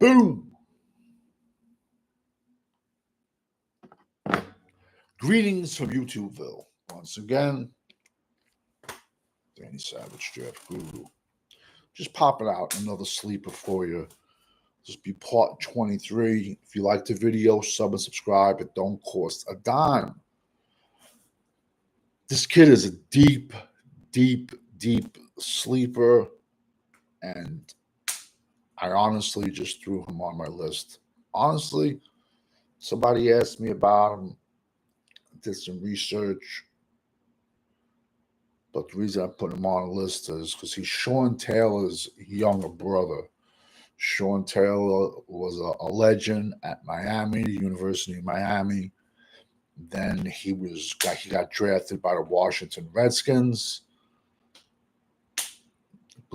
Boom! Greetings from YouTubeville. Once again, Danny Savage, Jeff Guru. Just popping out another sleeper for you. This will be part 23. If you like the video, sub and subscribe. It don't cost a dime. This kid is a deep sleeper, and I honestly just threw him on my list. Honestly, somebody asked me about him, did some research, but the reason I put him on the list is because he's Sean Taylor's younger brother. Sean Taylor was a legend at Miami, the University of Miami. Then he got drafted by the Washington Redskins. I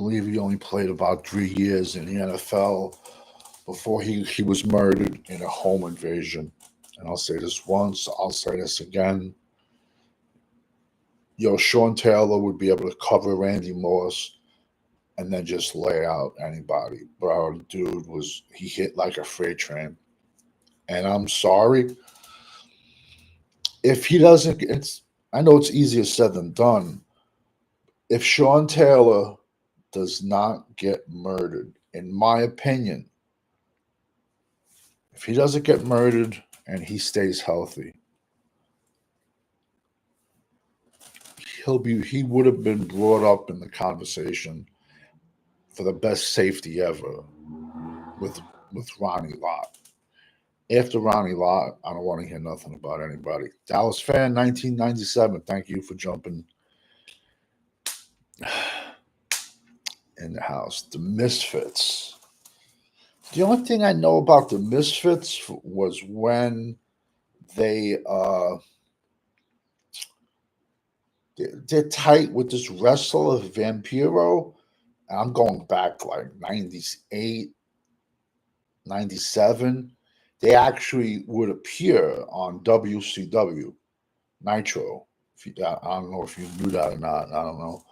believe he only played about 3 years in the NFL before he was murdered in a home invasion. And I'll say this once, I'll say this again. Sean Taylor would be able to cover Randy Moss and then just lay out anybody. Bro, dude he hit like a freight train. And I'm sorry. If he doesn't, I know it's easier said than done. If Sean Taylor does not get murdered, in my opinion, if he doesn't get murdered and he stays healthy, he would have been brought up in the conversation for the best safety ever with Ronnie Lott. After Ronnie Lott, I don't want to hear nothing about anybody. Dallas fan 1997, thank you for jumping in the house. The Misfits. The only thing I know about the Misfits was when they're tight with this wrestler Vampiro. And I'm going back like 98, 97. They actually would appear on WCW Nitro. I don't know if you knew that or not. I don't know.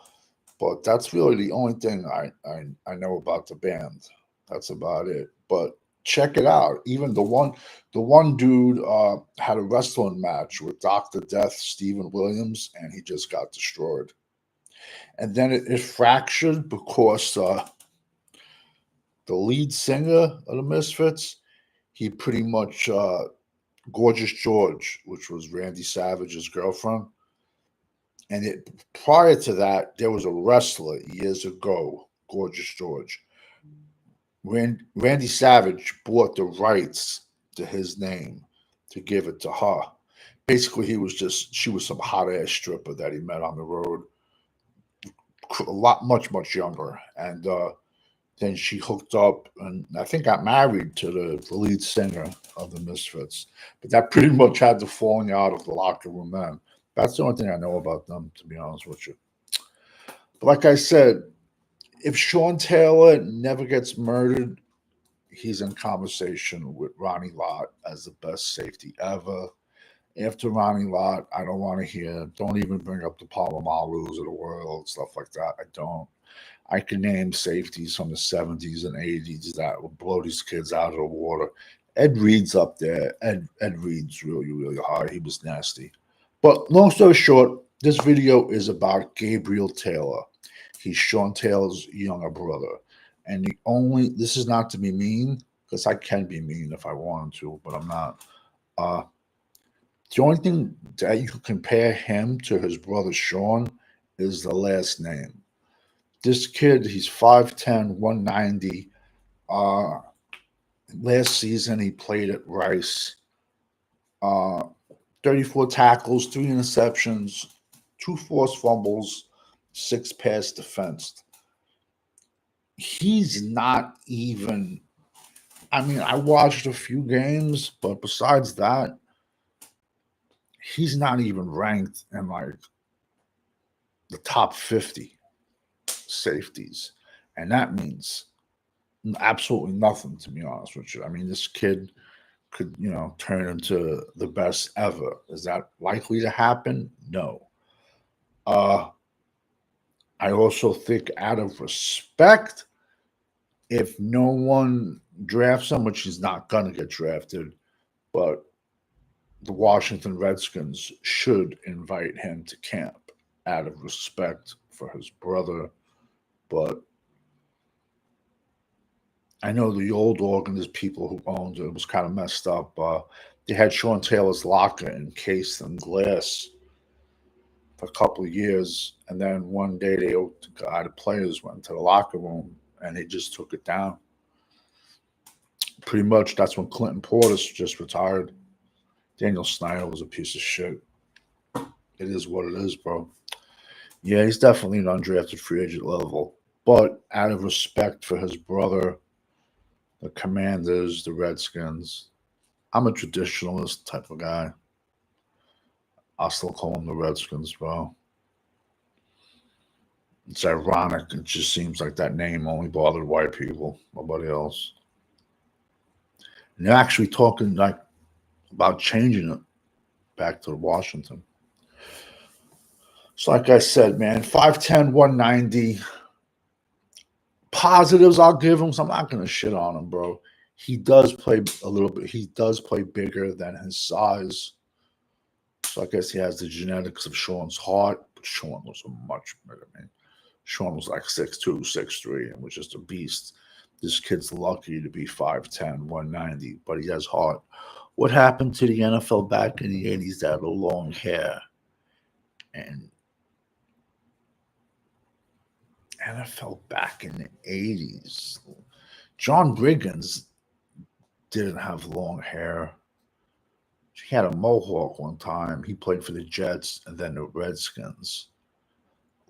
But that's really the only thing I know about the band. That's about it. But check it out. Even the one dude had a wrestling match with Dr. Death, Stephen Williams, and he just got destroyed. And then it fractured because the lead singer of the Misfits, he pretty much Gorgeous George, which was Randy Savage's girlfriend. And prior to that, there was a wrestler years ago, Gorgeous George. Randy Savage bought the rights to his name to give it to her. Basically, she was some hot ass stripper that he met on the road, much younger, and then she hooked up and I think got married to the lead singer of the Misfits. But that pretty much had the falling out of the locker room then. That's the only thing I know about them, to be honest with you. But like I said, if Sean Taylor never gets murdered, he's in conversation with Ronnie Lott as the best safety ever. After Ronnie Lott, I don't want to hear, don't even bring up the Palomalus of the world, stuff like that. I don't. I can name safeties from the 70s and 80s that would blow these kids out of the water. Ed Reed's up there. Ed Reed's really hard. He was nasty. But long story short, this video is about Gabriel Taylor. He's Sean Taylor's younger brother. And this is not to be mean, because I can be mean if I wanted to, but I'm not. The only thing that you can compare him to his brother Sean is the last name. This kid, he's 5'10", 190. Last season, he played at Rice. 34 tackles, 3 interceptions, 2 forced fumbles, 6 pass defense. He's not even, I watched a few games, but besides that, he's not even ranked in like the top 50 safeties. And that means absolutely nothing, to be honest with you. This kid could, turn into the best ever. Is that likely to happen? No. I also think, out of respect, if no one drafts him, which he's not going to get drafted, but the Washington Redskins should invite him to camp out of respect for his brother. But I know the old organ, there's people who owned it. It was kind of messed up. They had Sean Taylor's locker encased in glass for a couple of years, and then one day the players went to the locker room and they just took it down. Pretty much that's when Clinton Portis just retired. Daniel Snyder was a piece of shit. It is what it is, bro. Yeah, he's definitely an undrafted free agent level. But out of respect for his brother, the Commanders, the Redskins, I'm a traditionalist type of guy. I'll still call them the Redskins, bro. It's ironic. It just seems like that name only bothered white people, nobody else. And they're actually talking like about changing it back to Washington. So, like I said, man, 5'10", 190. Positives I'll give him. So I'm not gonna shit on him, bro. He does play a little bit. He does play bigger than his size. So I guess he has the genetics of Sean's heart. But Sean was a much bigger man. Sean was like 6'2", 6'3", and was just a beast. This kid's lucky to be 5'10", 190, but he has heart. What happened to the NFL back in the 80s that had long hair? And NFL back in the 80s, John Briggins didn't have long hair. He had a mohawk one time. He played for the Jets and then the Redskins.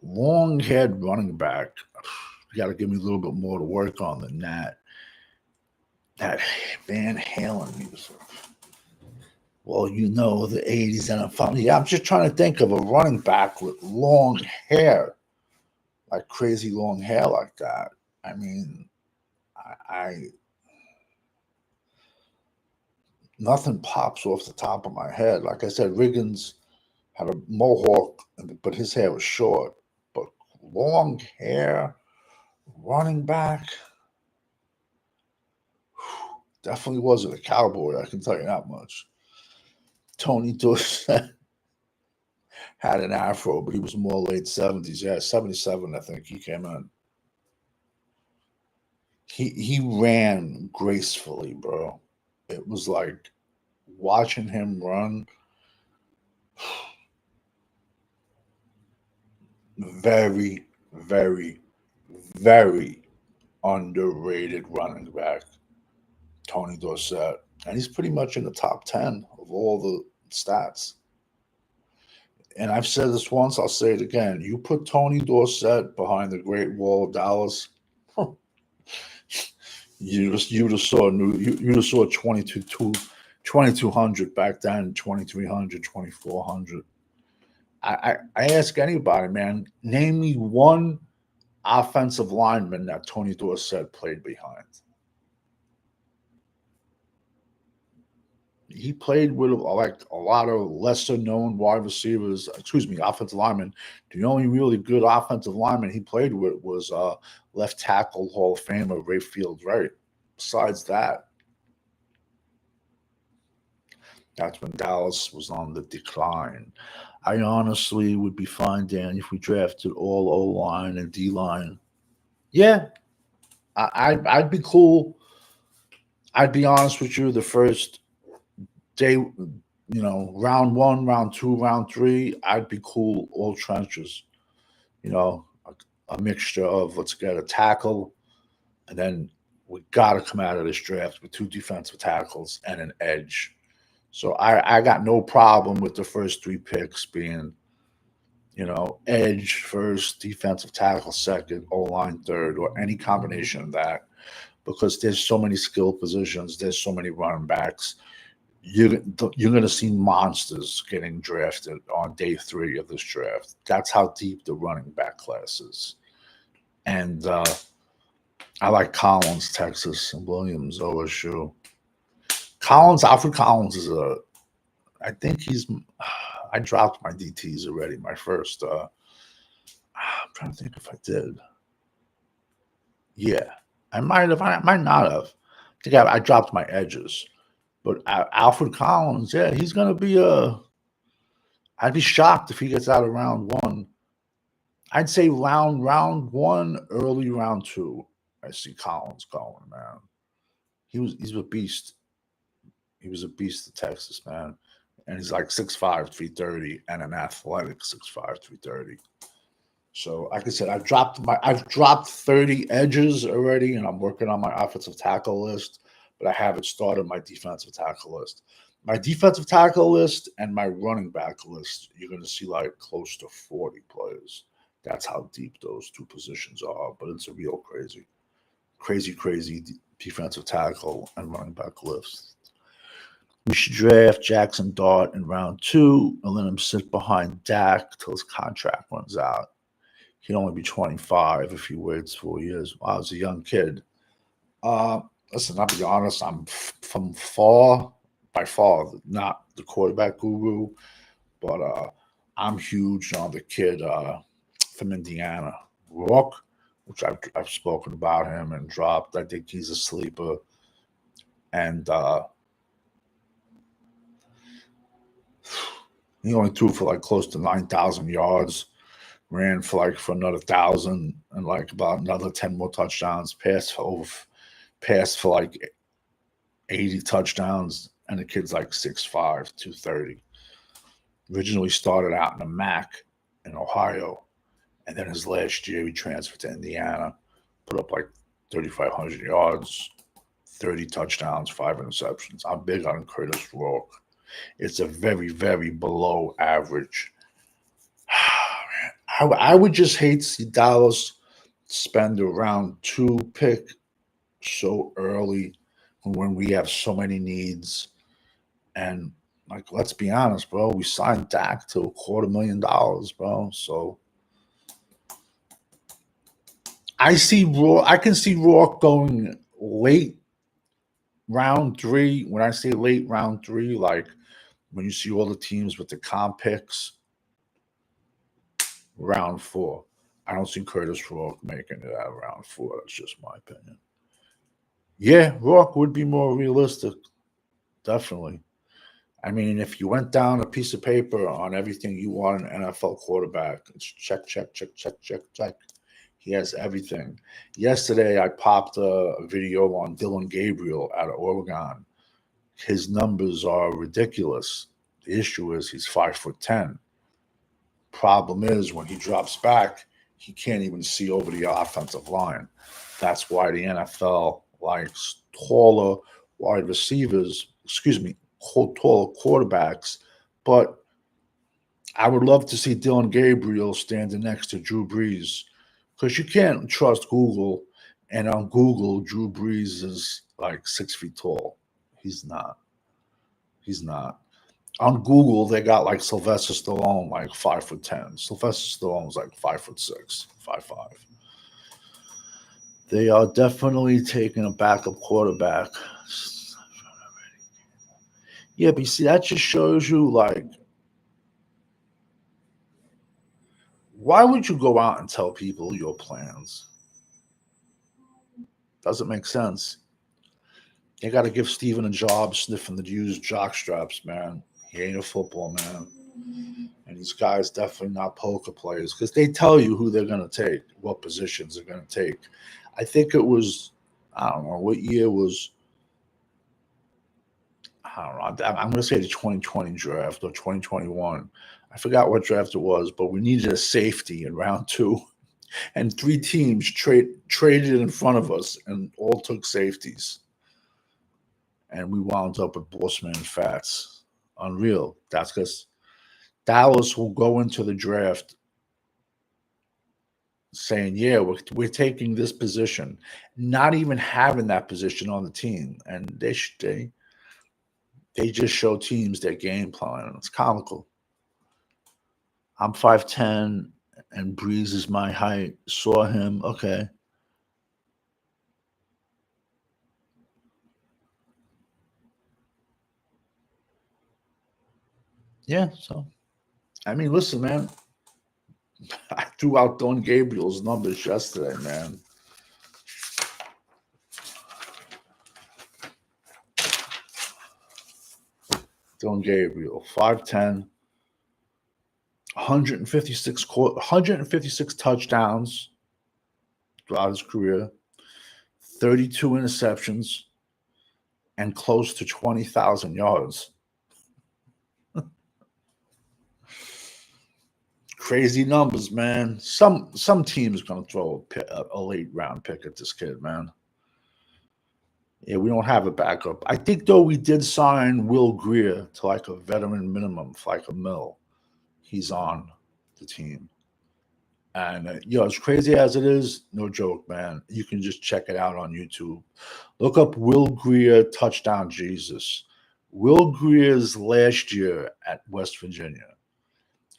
Long-haired running back. You got to give me a little bit more to work on than that. That Van Halen music. Well, you know the 80s NFL. Yeah, I'm just trying to think of a running back with long hair, like crazy long hair like that. I mean, I nothing pops off the top of my head. Like I said, Riggins had a mohawk, but his hair was short. But long hair, running back, definitely wasn't a cowboy, I can tell you that much. Tony Dorsett had an afro, but he was more late 70s. Yeah, 77, I think he came in. He ran gracefully, bro. It was like watching him run. Very, very, very underrated running back, Tony Dorsett. And he's pretty much in the top 10 of all the stats. And I've said this once, I'll say it again. You put Tony Dorsett behind the Great Wall of Dallas, you just saw you just saw 2200 back then, 2300, 2400. I ask anybody, man, name me one offensive lineman that Tony Dorsett played behind. He played with like a lot of lesser known wide receivers, offensive linemen. The only really good offensive lineman he played with was left tackle Hall of Famer Rayfield Wright. Besides that, that's when Dallas was on the decline. I honestly would be fine, Dan, if we drafted all O-line and D-line. Yeah, I'd be cool. I'd be honest with you, the first day, round one, round two, round three, I'd be cool, all trenches. A mixture of let's get a tackle, and then we got to come out of this draft with two defensive tackles and an edge. So I got no problem with the first three picks being, edge first, defensive tackle second, O-line third, or any combination of that, because there's so many skill positions, there's so many running backs. You're going to see monsters getting drafted on day 3 of this draft. That's how deep the running back class is. And I like Collins, Texas, and Williams, OSU. Alfred Collins is I dropped my DTs already. My first, I'm trying to think if I did. Yeah, I might have. I might not have. think I dropped my edges. But Alfred Collins, yeah, he's going to be a. I'd be shocked if he gets out of round one. I'd say round one, early round two. I see Collins going, man. He's a beast. He was a beast at Texas, man. And he's like 6'5", 330, and an athletic 6'5", 330. So, like I said, I've dropped 30 edges already, and I'm working on my offensive tackle list, but I haven't started my defensive tackle list. My defensive tackle list and my running back list, you're going to see like close to 40 players. That's how deep those two positions are, but it's a real crazy defensive tackle and running back list. We should draft Jackson Dart in round 2 and let him sit behind Dak till his contract runs out. He'd only be 25 if he waits 4 years. Wow, I was a young kid. Listen, I'll be honest, I'm by far, not the quarterback guru, but I'm huge on the kid from Indiana, Rourke, which I've spoken about him and dropped. I think he's a sleeper. And he only threw for like close to 9,000 yards, ran for another 1,000 and like about another 10 more touchdowns, passed for like 80 touchdowns, and the kid's like 6'5", 230. Originally started out in a MAC in Ohio, and then his last year he transferred to Indiana, put up like 3,500 yards, 30 touchdowns, 5 interceptions. I'm big on Curtis Rourke. It's a very, very below average. I would just hate to see Dallas spend a round 2 pick so early when we have so many needs. And like, let's be honest, bro, we signed Dak to $250,000, bro. So I can see Rourke going late round 3. When I say late round 3, like when you see all the teams with the comp picks, round 4. I don't see Curtis Rourke making it out of round 4. That's just my opinion. Yeah, Rourke would be more realistic. Definitely. I mean, if you went down a piece of paper on everything you want an NFL quarterback, it's check. He has everything. Yesterday, I popped a video on Dylan Gabriel out of Oregon. His numbers are ridiculous. The issue is he's 5'10". Problem is, when he drops back, he can't even see over the offensive line. That's why the NFL likes taller wide receivers, taller quarterbacks. But I would love to see Dylan Gabriel standing next to Drew Brees, because you can't trust Google. And on Google, Drew Brees is like 6 feet tall. He's not. On Google, they got like Sylvester Stallone, like 5'10". Sylvester Stallone's like 5'6", 5'5". They are definitely taking a backup quarterback. Yeah, but you see, that just shows you, like, why would you go out and tell people your plans? Doesn't make sense. You got to give Steven a job sniffing the used jock straps, man. He ain't a football man. And these guys definitely not poker players, because they tell you who they're going to take, what positions they're going to take. I think it was, I don't know, what year was, I don't know, I'm going to say the 2020 draft or 2021. I forgot what draft it was, but we needed a safety in round 2. And 3 teams traded in front of us and all took safeties. And we wound up with Bossman and Fats. Unreal. That's because Dallas will go into the draft saying, yeah, we're taking this position, not even having that position on the team. And they just show teams their game plan. And it's comical. I'm 5'10", and Breeze is my height. Saw him. Okay. Yeah, so, I mean, listen, man. I threw out Don Gabriel's numbers yesterday, man. Dylan Gabriel, 5'10", 156 touchdowns throughout his career, 32 interceptions, and close to 20,000 yards. Crazy numbers, man. Some team's gonna throw a late round pick at this kid, man. Yeah, we don't have a backup. I think though we did sign Will Greer to like a veteran minimum for like $1 million. He's on the team, and as crazy as it is, no joke, man. You can just check it out on YouTube. Look up Will Greer touchdown Jesus. Will Greer's last year at West Virginia.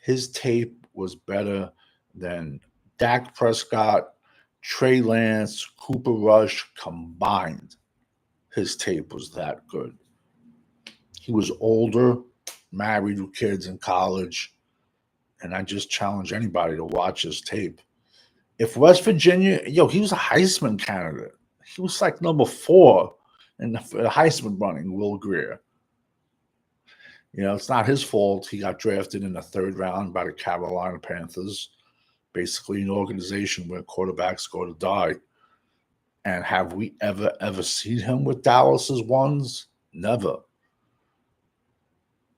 His tape was better than Dak Prescott, Trey Lance, Cooper Rush combined. His tape was that good. He was older, married with kids in college, and I just challenge anybody to watch his tape. If West Virginia, he was a Heisman candidate. He was like number 4 in the Heisman running, Will Greer. It's not his fault. He got drafted in the 3rd round by the Carolina Panthers, basically an organization where quarterbacks go to die. And have we ever seen him with Dallas's ones? Never.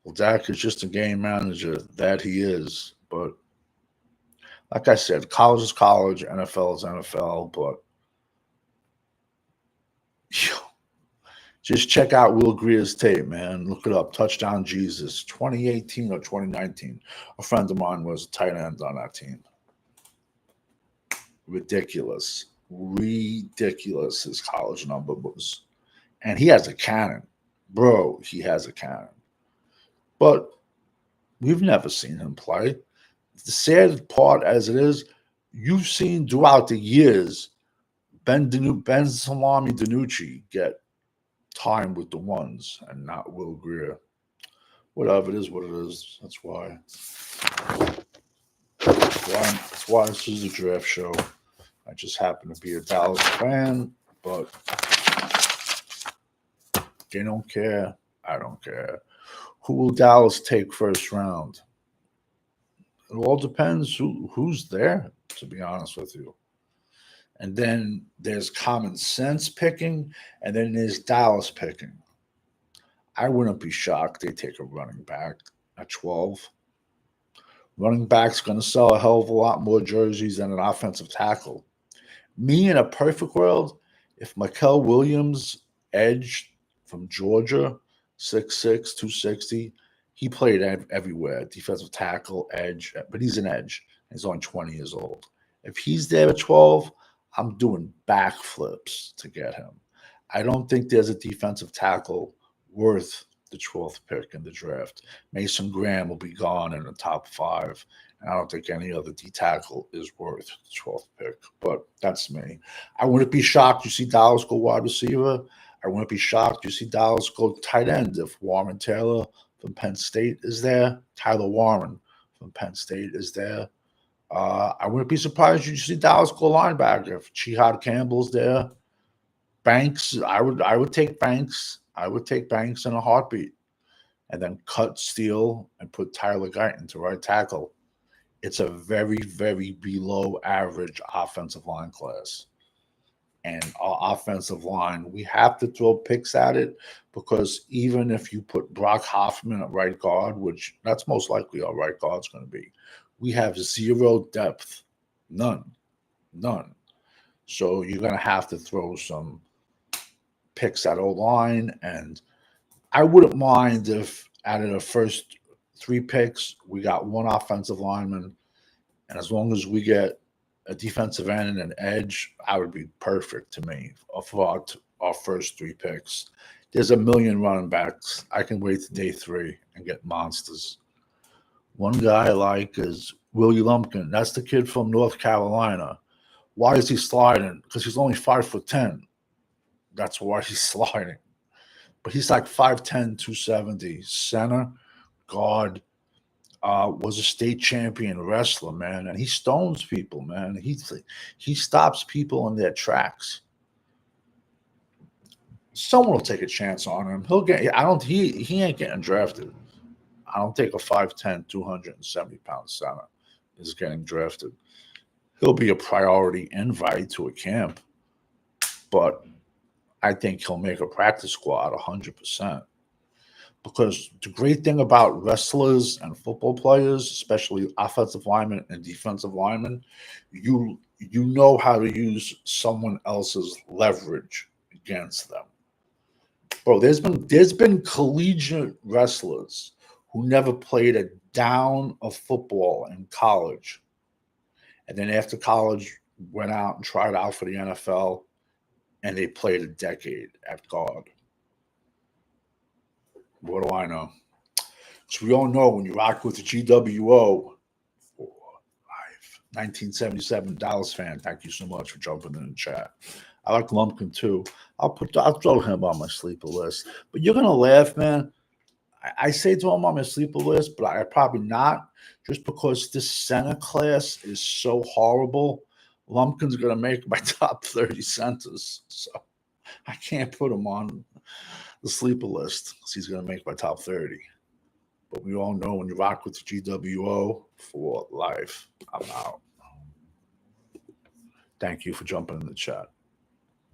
Well, Dak is just a game manager. That he is. But like I said, college is college, NFL is NFL. But just check out Will Greer's tape, man. Look it up. Touchdown Jesus, 2018 or 2019. A friend of mine was a tight end on that team. Ridiculous his college number was. And he has a cannon. Bro, he has a cannon. But we've never seen him play. The sad part as it is, you've seen throughout the years Ben Salami DiNucci get time with the ones and not Will Greer. Whatever, it is what it is. That's why. That's why this is a draft show. I just happen to be a Dallas fan, but they don't care. I don't care. Who will Dallas take first round? It all depends who's there, to be honest with you. And then there's common sense picking, and then there's Dallas picking. I wouldn't be shocked they take a running back at 12. Running back's going to sell a hell of a lot more jerseys than an offensive tackle. Me, in a perfect world, if Mikel Williams, edge from Georgia, 6'6", 260, he played everywhere, defensive tackle, edge, but he's an edge. He's only 20 years old. If he's there at 12, I'm doing backflips to get him. I don't think there's a defensive tackle worth the 12th pick in the draft. Mason Graham will be gone in the top 5. And I don't think any other D tackle is worth the 12th pick. But that's me. I wouldn't be shocked you see Dallas go wide receiver. I wouldn't be shocked you see Dallas go tight end if Warren Taylor from Penn State is there. Tyler Warren from Penn State is there. I wouldn't be surprised you see Dallas go linebacker if Chihad Campbell's there. Banks, I would take Banks. I would take Banks in a heartbeat, and then cut Steele and put Tyler Guyton to right tackle. It's a very, very below average offensive line class. And our offensive line, we have to throw picks at it because even if you put Brock Hoffman at right guard, which that's most likely our right guard's going to be, we have zero depth. None. So you're going to have to throw some picks at O-line. And I wouldn't mind if out of the first 3 picks, we got 1 offensive lineman. And as long as we get a defensive end and an edge, I would be perfect to me for our first 3 picks. There's a million running backs. I can wait to day 3 and get monsters. One guy I like is Willie Lumpkin. That's the kid from North Carolina. Why is he sliding? Because he's only 5'10". That's why he's sliding. But he's like 5'10", 270. Center, guard, was a state champion wrestler, man. And he stones people, man. He stops people in their tracks. someone will take a chance on him. He'll get. I don't. He ain't getting drafted. I don't think a 5'10", 270-pound center is getting drafted. He'll be a priority invite to a camp, but I think he'll make a practice squad 100%. Because the great thing about wrestlers and football players, especially offensive linemen and defensive linemen, you know how to use someone else's leverage against them. Bro, there's been collegiate wrestlers who never played a down of football in college, and then after college went out and tried out for the NFL, and they played a decade at guard. What do I know? So we all know when you rock with the GWO for life. 1977 Dallas fan. Thank you so much for jumping in the chat. I like Lumpkin too. I'll throw him on my sleeper list. But you're gonna laugh, man. I say to him on my sleeper list, but I probably not, just because this center class is so horrible. Lumpkin's gonna make my top 30 centers, so I can't put him on the sleeper list because he's gonna make my top 30. But we all know when you rock with the GWO for life, I'm out. Thank you for jumping in the chat.